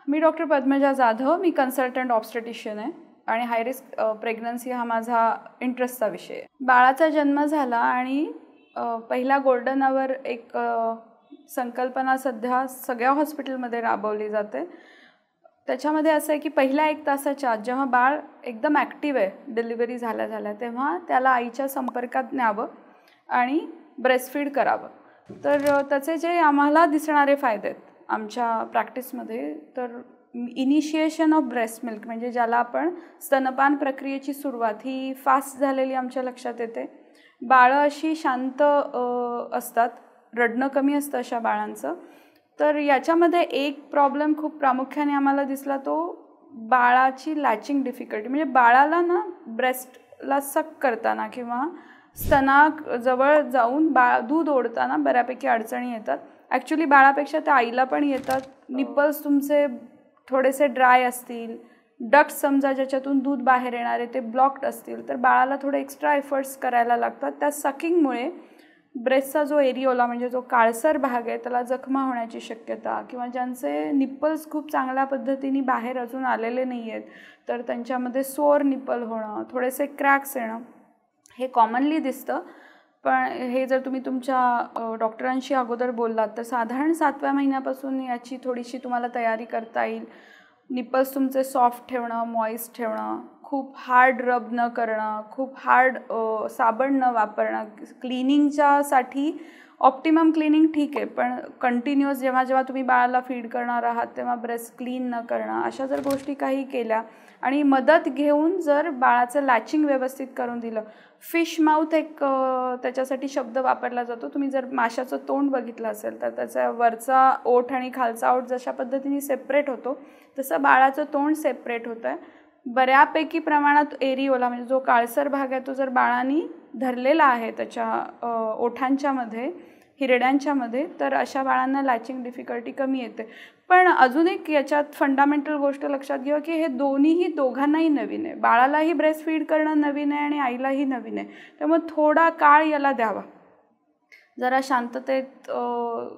मी doctor Padmaja Jadhav, मी consultant obstetrician आहे आणि high risk pregnancy हा माझा इंटरेस्टचा विषय आहे. बाळाचा जन्म झाला आणि पहिला गोल्डन आवर एक संकल्पना सध्या सगळ्या हॉस्पिटलमध्ये राबवली जाते. त्याच्यामध्ये असं आहे की पहिल्या 1 तासाच्या आत जेव्हा बाळ एकदम ॲक्टिव्ह आहे डिलिव्हरी झाल्या तेव्हा त्याला आईच्या संपर्कात न्यावं आणि ब्रेस्टफीड करावं. तर त्याचे जे आम्हाला दिसणारे फायदे आहेत आमच्या प्रॅक्टिसमध्ये, तर इनिशिएशन ऑफ ब्रेस्ट मिल्क म्हणजे ज्याला आपण स्तनपान प्रक्रियेची सुरुवात ही फास्ट झालेली आमच्या लक्षात येते. बाळं अशी शांत असतात, रडणं कमी असतं अशा बाळांचं. तर याच्यामध्ये एक प्रॉब्लेम खूप प्रामुख्याने आम्हाला दिसला, तो बाळाची लॅचिंग डिफिकल्टी. म्हणजे बाळाला ना ब्रेस्टला सक करताना किंवा स्तनाजवळ जाऊन दूध ओढताना बऱ्यापैकी अडचणी येतात. ॲक्च्युली बाळापेक्षा त्या आईला पण येतात. निप्पल्स तुमचे थोडेसे ड्राय असतील, डक्ट समजा ज्याच्यातून दूध बाहेर येणारे ते ब्लॉक्ड असतील, तर बाळाला थोडे एक्स्ट्रा एफर्ट्स करायला लागतात. त्या सकिंगमुळे ब्रेस्टचा जो एरिओला म्हणजे जो काळसर भाग आहे त्याला जखमा होण्याची शक्यता, किंवा ज्यांचे निप्पल्स खूप चांगल्या पद्धतीने बाहेर अजून आलेले नाही आहेत तर त्यांच्यामध्ये सोअर निप्पल होणं, थोडेसे क्रॅक्स येणं हे कॉमनली दिसतं. पण हे जर तुम्ही तुमच्या डॉक्टरांशी अगोदर बोललात तर साधारण 7व्या महिन्यापासून याची थोडीशी तुम्हाला तयारी करता येईल. निप्पल्स तुमचे सॉफ्ट ठेवणं, मॉइस्ट ठेवणं, खूप हार्ड रब न करणं, खूप हार्ड साबण न वापरणं. क्लिनिंगच्यासाठी ऑप्टिमम क्लिनिंग ठीक आहे, पण कंटिन्युअस जेव्हा तुम्ही बाळाला फीड करणार आहात तेव्हा ब्रेस्ट क्लीन न करणं, अशा जर गोष्टी काही केल्या आणि मदत घेऊन जर बाळाचं लॅचिंग व्यवस्थित करून दिलं. फिश माउथ एक त्याच्यासाठी शब्द वापरला जातो. तुम्ही जर माशाचं तोंड बघितलं असेल तर त्याचा वरचा ओठ आणि खालचा ओठ जशा पद्धतीने सेपरेट होतो तसं बाळाचं तोंड सेपरेट होतं आहे. बऱ्यापैकी प्रमाणात एरिओला म्हणजे जो काळसर भाग आहे तो जर बाळाने धरलेला आहे त्याच्या ओठांच्यामध्ये, हिरड्यांच्यामध्ये, तर अशा बाळांना लॅचिंग डिफिकल्टी कमी येते. पण अजून एक याच्यात फंडामेंटल गोष्ट लक्षात घ्या की हे दोघांनाही नवीन आहे. बाळालाही ब्रेस्ट फीड करणं नवीन आहे आणि आईलाही नवीन आहे. त्यामुळे थोडा काळ याला द्यावा. जरा शांततेत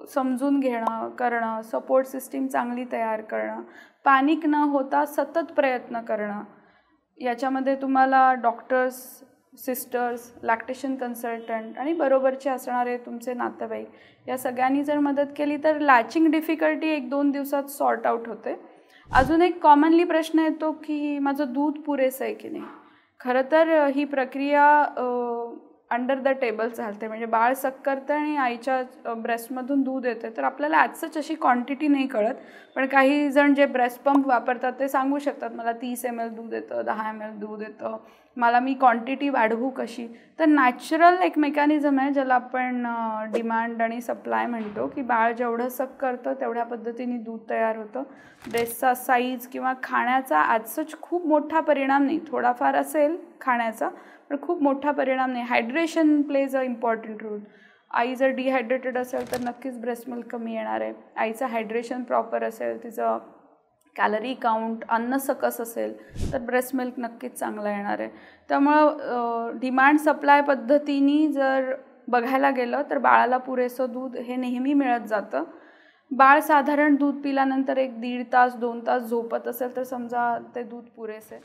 समजून घेणं, करणं, सपोर्ट सिस्टीम चांगली तयार करणं, पॅनिक न होता सतत प्रयत्न करणं. याच्यामध्ये तुम्हाला डॉक्टर्स, सिस्टर्स, लॅक्टेशन कन्सल्टंट आणि बरोबरचे असणारे तुमचे नातेवाईक या सगळ्यांनी जर मदत केली तर लॅचिंग डिफिकल्टी 1-2 दिवसात सॉर्ट आउट होते. अजून एक कॉमनली प्रश्न येतो की माझं दूध पुरेसं आहे की नाही. खरं तर ही प्रक्रिया अंडर द टेबल चालते. म्हणजे बाळ सक करतं आणि आईच्या ब्रेस्टमधून दूध येते, तर आपल्याला ॲज अशी क्वांटिटी नाही कळत. पण काही जण जे ब्रेस्ट पंप वापरतात ते सांगू शकतात मला 30 ml दूध येतं, 10 ml दूध येतं, मला मी क्वांटिटी वाढवू कशी. तर नॅचरल एक मेकॅनिझम आहे ज्याला आपण डिमांड आणि सप्लाय म्हणतो, की बाळ जेवढं सक करतं तेवढ्या पद्धतीने दूध तयार होतं. ब्रेस्टचा साईज किंवा खाण्याचा ॲज खूप मोठा परिणाम नाही. थोडाफार असेल खाण्याचा पण खूप मोठा परिणाम नाही. Hydration plays a important role. आई जर डिहायड्रेटेड असेल तर नक्कीच ब्रेस्ट मिल्क कमी येणार आहे. आईचं हायड्रेशन प्रॉपर असेल, तिचं कॅलरी काउंट, अन्न सकस असेल तर ब्रेस्ट मिल्क नक्कीच चांगला येणार आहे. त्यामुळं डिमांड सप्लाय पद्धतीने जर बघायला गेलं तर बाळाला पुरेसं दूध हे नेहमी मिळत जातं. बाळ साधारण दूध पिल्यानंतर 1-1.5 तास 2 तास झोपत असेल तर समजा ते दूध पुरेसे.